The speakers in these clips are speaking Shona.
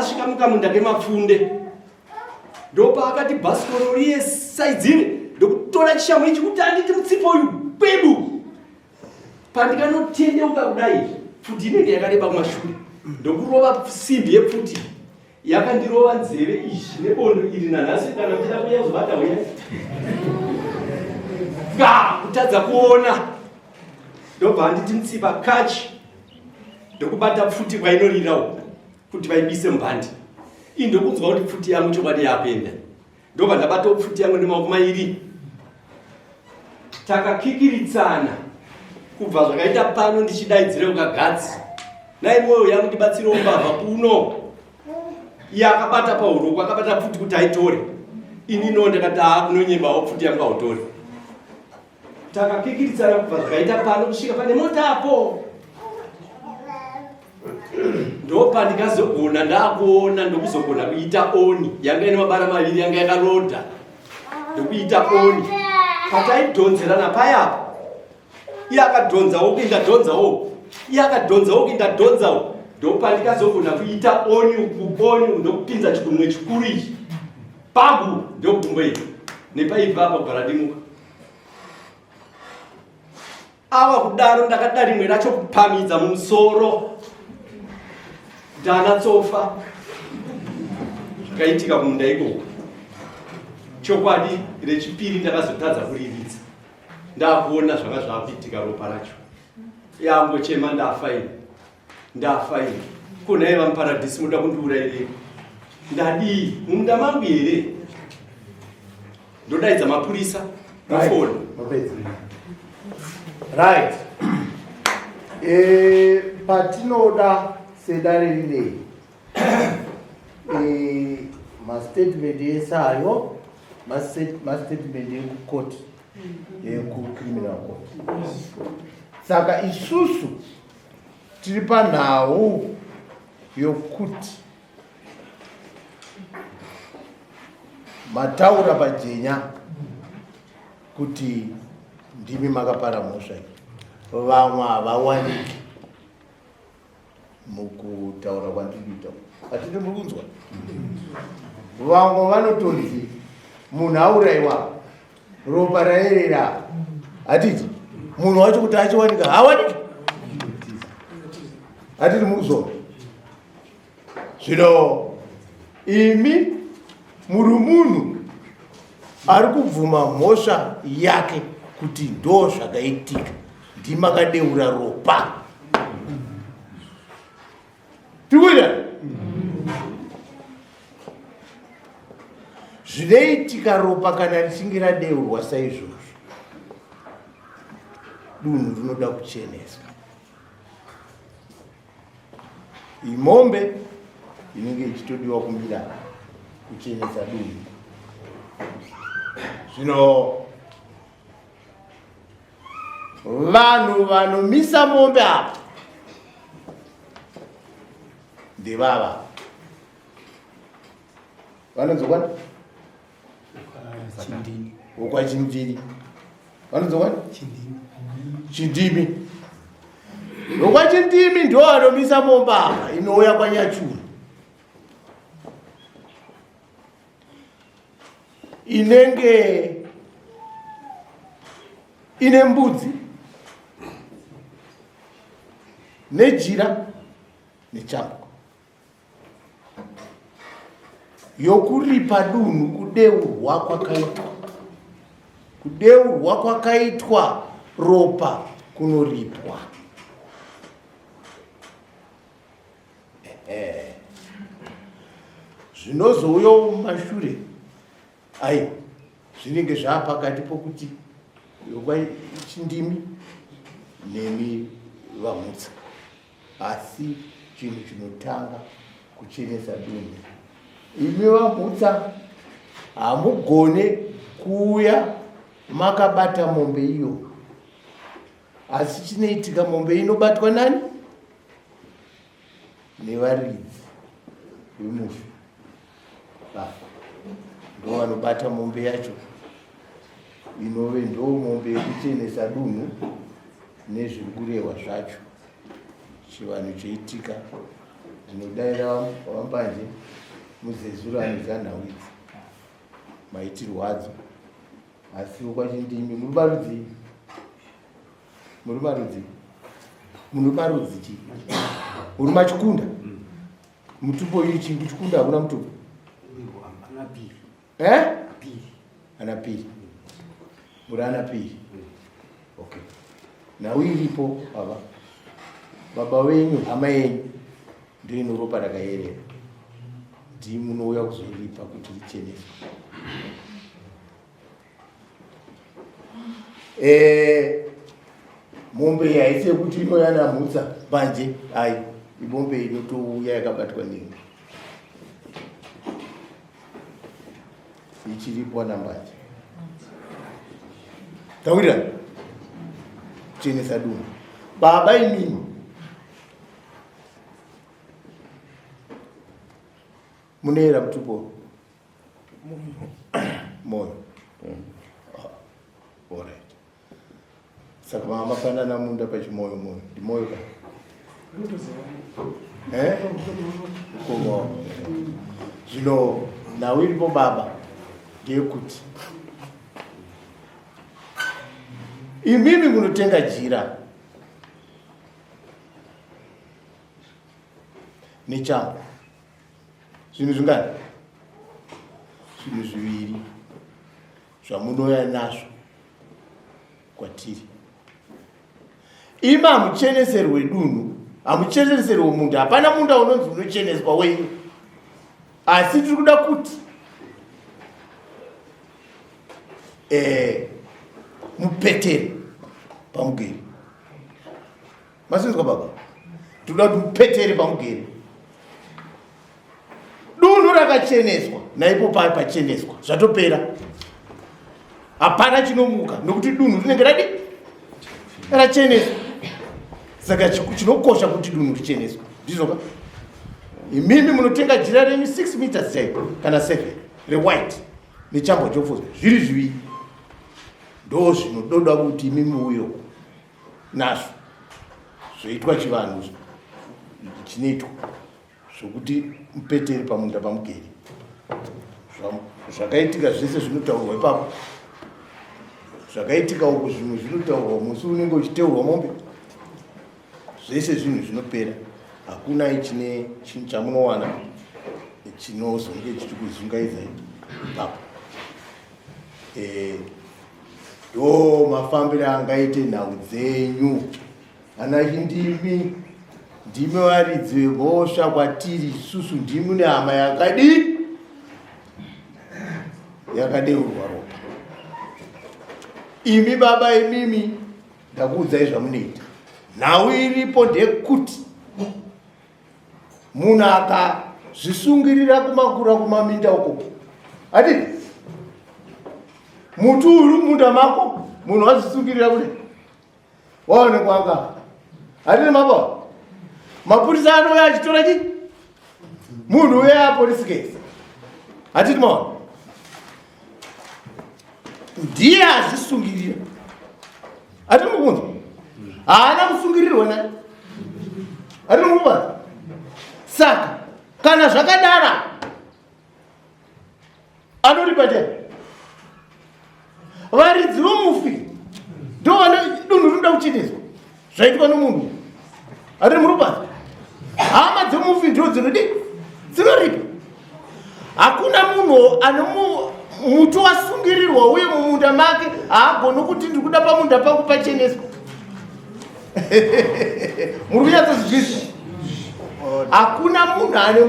asvika mukamunda kemapfunde ndopa akati bhasikoro riye saidzire ndokutora chishamhu ichi kuti anditi mutsipa uyu kwedu pandikanotendeuka kudai pfuti inenge yakareba kumashure ndokurova simbi yepfuti yakandirova nzeve izvi nebondo iri nanhasi kana kuchida kuya kuzobata uya kutadza kuona ndobva anditi mutsipa kachi ndokubata pfuti kwainorirawo kuti vaibise mbandi ii ndokunzwa kuti pfuti yangu chokwadi yapenda ndobva ndabatawo pfuti yangu nemaoko mairi takakikiritsana kubva zvakaita pano ndichidaidzire ukagadzi nai mwoyo yangu ndibatsirewo mbavha kuno iye akabata pauroko akabata pfuti kuti aitore inino ndakati kunonyembawo pfuti yangu autore takakikiritsana kubva zvakaita pano kusvika pane motapo ndopa ndikazogona ndakuona ndokuzogona kuita oni yanga ine mabara maviri yanga yakarodha ndokuita oni pataidhonzerana payapo iye akadhonzawo kuindadhonzawo iye akadhonzawo kuindadhonzawo ndopa ndikazogona kuita oni ukuoni ndokupinza chigunwe chikuru ichi pagu ndokugumboita nepaibva apa bharadimuka ava kudaro ndakada rimwe racho kupamidza mumusoro ndana tsofa zvakaitika kumunda ikoko chokwadi rechipiri ndakazotadza kuriritsa ndakuona zvanga zvakuitika ropa racho yangochema ndafa ini kunai vamuparadhisi muda kundiurayirei ndadii mumunda mangu here ndodaidza mapurisa mufoni right patinoda sedare rinei mastatement esayo mastatement ekukoti ekucriminal court saka isusu tiri panhau yokuti mataura pajenya kuti ndimi makapara mhosva vamwe havawaniki mukutaura kwandikuita atiri mukunzwa vamwe vanotonzi munhu aurayiwa ropa raerera hatiti munhu wacho kuti achiwanika hawaniki hatiri mukuzona zvino imi muri munhu ari kubvuma mhosva yake kuti ndo zvakaitika ndimakadeura ropa tikuita zvinoitika ropa kana richinge radeurwa saizvozvo dunhu rinoda kucheneswa imombe inenge ichitodiwa kumbira kuchenesa dunhu zvino vanhu vanomisa mombe apa ndevava vanonzokwana wokwachindini vanonzokwana chindimi wokwachindimi ndo vanomisa mombe apa inouya kwanyachuru inenge ine mbudzi nejira nechambuko yokuripa dunhu kudeurwa kwakaitwa ropa kunoripwa zvinozouyawo mumashure ai zvinenge zvapakati pokuti yokwachindimi nemi vamutsa asi chinhu chinotanga kuchenesa dunhu imi vamutsa hamugone kuuya makabata mombe iyo asi chinoitika mombe inobatwa nani nevaridzi vemufi ndo vanobata mombe yacho inove ndo mombe yekuchenesa dunhu nezviri kurehwa zvacho chivanhu cheitika Ndaida wambanje muzezura nezanhawidzi maitirwo adzo asi kwachindimi muri marudzi chi uri machikunda mutupo uyu chingu chikunda hakuna mutupo ana piri muri ana piri okay nawe iripo baba wenyu hama yenyu ndio ino ropa rakayerera ndi munouya kuzoripa kuti richeneswe mombe yaisi yekuti inoyanamutsa manje ai ibombe inotouya yakabatwa nini ichiripo nambanje tawira kuchenesa dunhu baba imini muneera mutupo moyo alright saka mamafanana munda pachimoyo moyo ndimoyo ka komo zvino nawe iripo baba ndeyekuti imimi munotenga jira nechangu zvinhu zvingani zvinhu zviviri zvamunoya nazvo kwatiri ima hamucheneserwe dunhu hamucheneserwe munda hapana munda unonzi unocheneswa wenyu asi tiri kuda kuti mupetere pamugeri masinzwa baba tiri kuda kuti mupetere pamugeri dunhu rakacheneswa naipo pacheneswa zvatopera hapana chinomuka nokuti dunhu rinenge racheneswa saka chinokosha kuti dunhu richeneswa ndizvoka imimi munotenga jira renyu 6 meters chaipo kana 7 rewhite nechambo chofozwa zviri zviviri ndo zvinododa kuti imimi uyo nazvo zvoitwa chivanhu chinoitwa zvokuti mupetere pamunda pamugeri zvakaitika zvese zvinotaurwa ipapo zvakaitika uko zvimwe zvinotaurwa musi unenge uchiteurwa mombe zvese zvinhu zvinopera hakuna ichine chinhu chamunowana chinozonge chichi kuzungaidza ipapo ndo mafambiro angaite nhau dzenyu ana chindimi ndimi varidzi vemhosva kwatiri isusu ndimi nehama yakadeurwa ropa imi baba imimi ndakuudzai zvamunoita nhau iripo ndekuti munhu akazvisungirira kumakura kumaminda uko adii muti uri munda mako munhu wazvisungirira kule waonekwa aka adini mapa mapurisa anouya achitora chi munhu uya apolisi case hatiti maona ndiye azvisungirira hatiri mukunzwa haana musungirirwa naye hatiri mukubaza saka kana zvakadara anoripa tei varidzi vomufi ndo dunhu rinoda kucheneswa zvaitwa nomunhu hatiri murubaza hama dzemufi ndo dzinoripa hakuna munhu ane muti wasungirirwa uye mumunda make haagoni kuti ndiri kuda pamunda pangu pacheneswa muri kunyatsozvizvisa hakuna munhu ane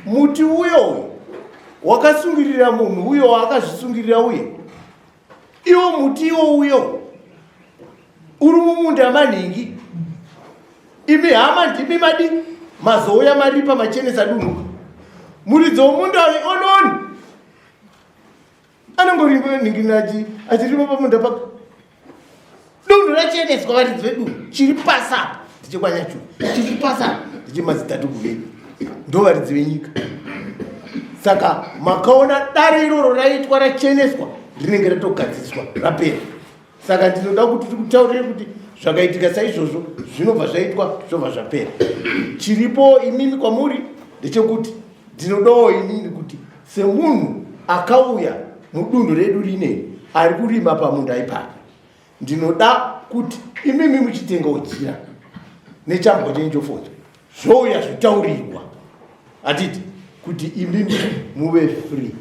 muti uyo wakasungirira munhu uyo wakazvisungirira uye iwo muti iwo uyo uri mumunda manhingi imi hama ndimi madi mazouya maripa machenesa dunhu muridzi womunda ononi anongoriningirira achiripa pamunda pake dunhu racheneswa varidzi vedunhu chiri pasapa ndichikwanyachuru chiri pasapa ndichimazitatu kuveni ndo varidzi venyika saka makaona dare iroro raitwa racheneswa rinenge ratogadziriswa rapera saka ndinoda kuti tikutaurire kuti zvakaitika saizvozvo zvinobva zvaitwa zvobva zvapera. Chiripo imimi kwamuri ndechekuti ndinodawo inini kuti semunhu akauya mudunhu redu rineri ari kurima pamunda ipapo, ndinoda kuti imimi muchitenga ujira nechambo chenjofodya zvouya zvitaurirwa atiti kuti imimi muve free.